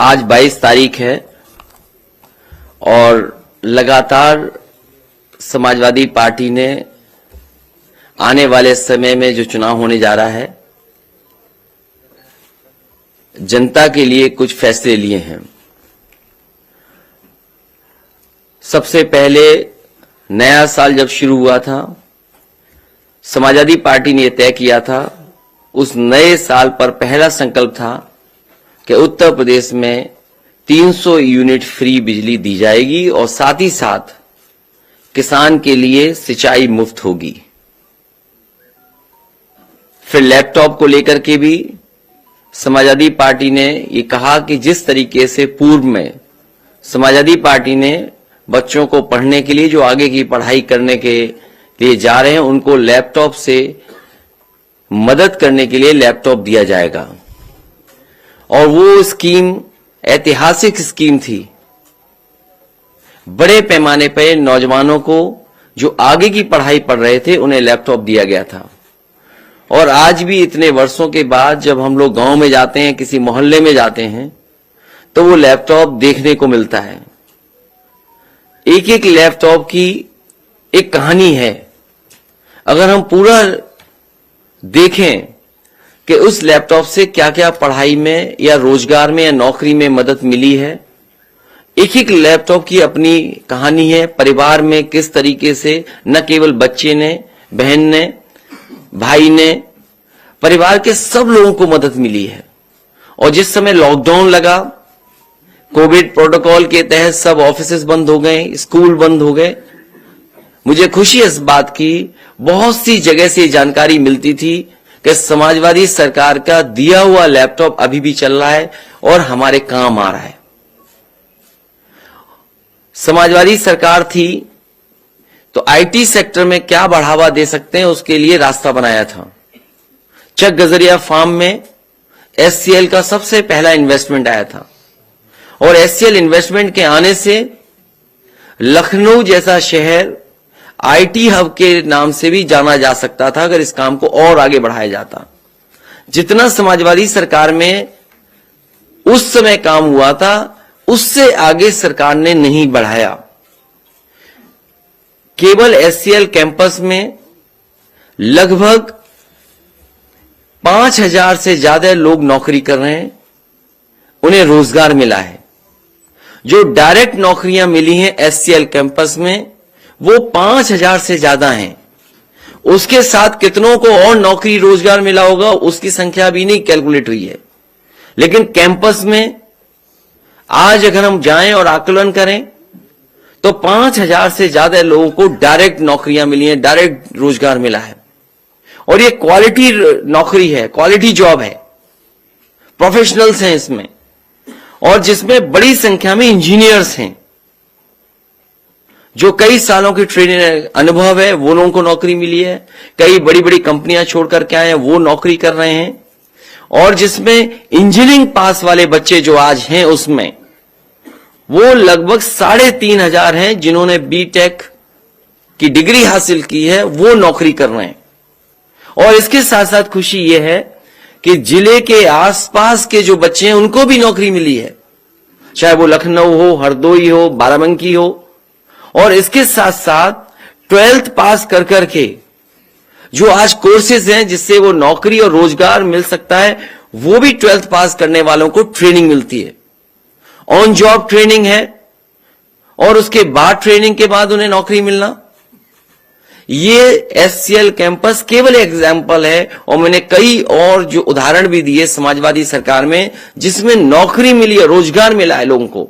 आज 22 तारीख है और लगातार समाजवादी पार्टी ने आने वाले समय में जो चुनाव होने जा रहा है, जनता के लिए कुछ फैसले लिए हैं। सबसे पहले नया साल जब शुरू हुआ था, समाजवादी पार्टी ने यह तय किया था, उस नए साल पर पहला संकल्प था कि उत्तर प्रदेश में 300 यूनिट फ्री बिजली दी जाएगी और साथ ही साथ किसान के लिए सिंचाई मुफ्त होगी। फिर लैपटॉप को लेकर के भी समाजवादी पार्टी ने ये कहा कि जिस तरीके से पूर्व में समाजवादी पार्टी ने बच्चों को पढ़ने के लिए, जो आगे की पढ़ाई करने के लिए जा रहे हैं, उनको लैपटॉप से मदद करने के लिए लैपटॉप दिया जाएगा। और वो स्कीम ऐतिहासिक स्कीम थी। बड़े पैमाने पर नौजवानों को जो आगे की पढ़ाई पढ़ रहे थे उन्हें लैपटॉप दिया गया था। और आज भी इतने वर्षों के बाद जब हम लोग गांव में जाते हैं, किसी मोहल्ले में जाते हैं, तो वो लैपटॉप देखने को मिलता है। एक एक लैपटॉप की एक कहानी है। अगर हम पूरा देखें कि उस लैपटॉप से क्या क्या पढ़ाई में या रोजगार में या नौकरी में मदद मिली है, एक एक लैपटॉप की अपनी कहानी है। परिवार में किस तरीके से न केवल बच्चे ने, बहन ने, भाई ने, परिवार के सब लोगों को मदद मिली है। और जिस समय लॉकडाउन लगा, कोविड प्रोटोकॉल के तहत सब ऑफिसेस बंद हो गए, स्कूल बंद हो गए, मुझे खुशी इस बात की, बहुत सी जगह से जानकारी मिलती थी कि समाजवादी सरकार का दिया हुआ लैपटॉप अभी भी चल रहा है और हमारे काम आ रहा है। समाजवादी सरकार थी तो आईटी सेक्टर में क्या बढ़ावा दे सकते हैं, उसके लिए रास्ता बनाया था। चक गजरिया फार्म में एचसीएल का सबसे पहला इन्वेस्टमेंट आया था और एचसीएल इन्वेस्टमेंट के आने से लखनऊ जैसा शहर आईटी हब के नाम से भी जाना जा सकता था अगर इस काम को और आगे बढ़ाया जाता। जितना समाजवादी सरकार में उस समय काम हुआ था, उससे आगे सरकार ने नहीं बढ़ाया। केवल एचसीएल कैंपस में लगभग 5000 से ज्यादा लोग नौकरी कर रहे हैं, उन्हें रोजगार मिला है। जो डायरेक्ट नौकरियां मिली हैं एचसीएल कैंपस में, वो 5000 से ज्यादा हैं। उसके साथ कितनों को और नौकरी रोजगार मिला होगा उसकी संख्या भी नहीं कैलकुलेट हुई है। लेकिन कैंपस में आज अगर हम जाएं और आकलन करें तो 5000 से ज्यादा लोगों को डायरेक्ट नौकरियां मिली हैं, डायरेक्ट रोजगार मिला है। और ये क्वालिटी नौकरी है, क्वालिटी जॉब है, प्रोफेशनल्स हैं इसमें, और जिसमें बड़ी संख्या में इंजीनियर्स हैं जो कई सालों की ट्रेनिंग अनुभव है, वो लोगों को नौकरी मिली है। कई बड़ी बड़ी कंपनियां छोड़कर के आए हैं, वो नौकरी कर रहे हैं। और जिसमें इंजीनियरिंग पास वाले बच्चे जो आज हैं, उसमें वो लगभग 3500 हैं जिन्होंने बीटेक की डिग्री हासिल की है, वो नौकरी कर रहे हैं। और इसके साथ साथ खुशी यह है कि जिले के आसपास के जो बच्चे हैं उनको भी नौकरी मिली है, चाहे वो लखनऊ हो, हरदोई हो, बाराबंकी हो। और इसके साथ साथ 12th पास कर करके जो आज कोर्सेज हैं जिससे वो नौकरी और रोजगार मिल सकता है, वो भी 12th पास करने वालों को ट्रेनिंग मिलती है। ऑन जॉब ट्रेनिंग है और उसके बाद ट्रेनिंग के बाद उन्हें नौकरी मिलना। ये एचसीएल कैंपस केवल एग्जाम्पल है और मैंने कई और जो उदाहरण भी दिए समाजवादी सरकार में जिसमें नौकरी मिली है, रोजगार मिला है लोगों को।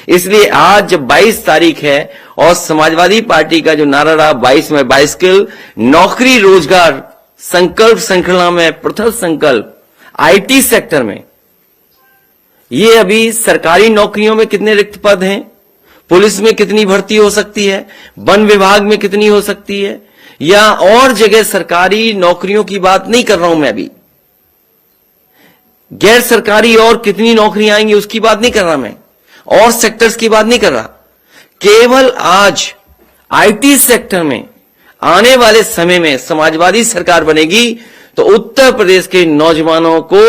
इसलिए आज जब 22 तारीख है और समाजवादी पार्टी का जो नारा रहा 22 में 22 स्किल, नौकरी रोजगार संकल्प श्रृंखला में प्रथम संकल्प आईटी सेक्टर में, ये अभी सरकारी नौकरियों में कितने रिक्त पद हैं, पुलिस में कितनी भर्ती हो सकती है, वन विभाग में कितनी हो सकती है, या और जगह सरकारी नौकरियों की बात नहीं कर रहा हूं मैं अभी, गैर सरकारी और कितनी नौकरियां आएंगी उसकी बात नहीं कर रहा मैं, और सेक्टर्स की बात नहीं कर रहा। केवल आज आईटी सेक्टर में आने वाले समय में समाजवादी सरकार बनेगी तो उत्तर प्रदेश के नौजवानों को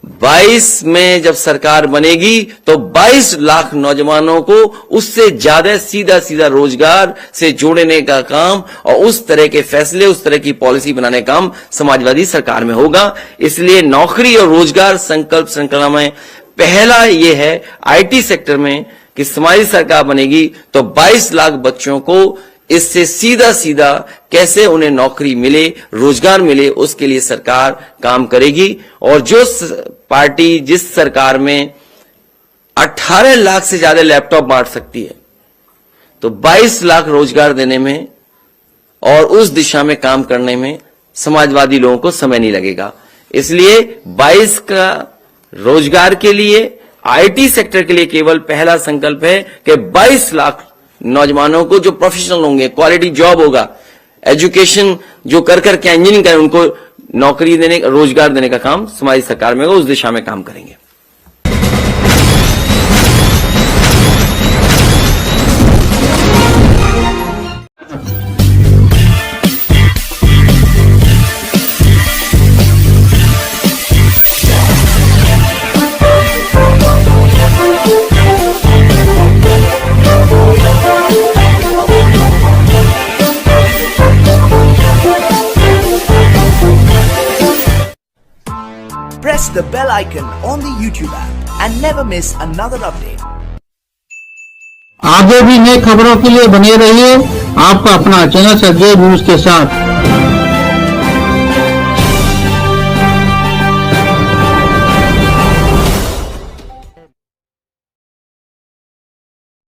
22 में जब सरकार बनेगी तो 22 लाख नौजवानों को उससे ज्यादा सीधा सीधा रोजगार से जोड़ने का काम और उस तरह के फैसले, उस तरह की पॉलिसी बनाने का काम समाजवादी सरकार में होगा। इसलिए नौकरी और रोजगार संकल्प श्रृंखला में पहला यह है आईटी सेक्टर में कि समाजवादी सरकार बनेगी तो 22 लाख बच्चों को इससे सीधा सीधा कैसे उन्हें नौकरी मिले, रोजगार मिले, उसके लिए सरकार काम करेगी। और जो पार्टी जिस सरकार में 18 लाख से ज्यादा लैपटॉप बांट सकती है तो 22 लाख रोजगार देने में और उस दिशा में काम करने में समाजवादी लोगों को समय नहीं लगेगा। इसलिए 22 का रोजगार के लिए आईटी सेक्टर के लिए केवल पहला संकल्प है कि 22 लाख नौजवानों को जो प्रोफेशनल होंगे, क्वालिटी जॉब होगा, एजुकेशन जो कर क्या इंजीनियरिंग करें, उनको नौकरी देने, रोजगार देने का काम समाज सरकार में होगा, उस दिशा में काम करेंगे। Press the bell icon on the YouTube app and never miss another update. आगे भी नई खबरों के लिए बने रहिए आपका अपना चैनल संजय न्यूज के साथ।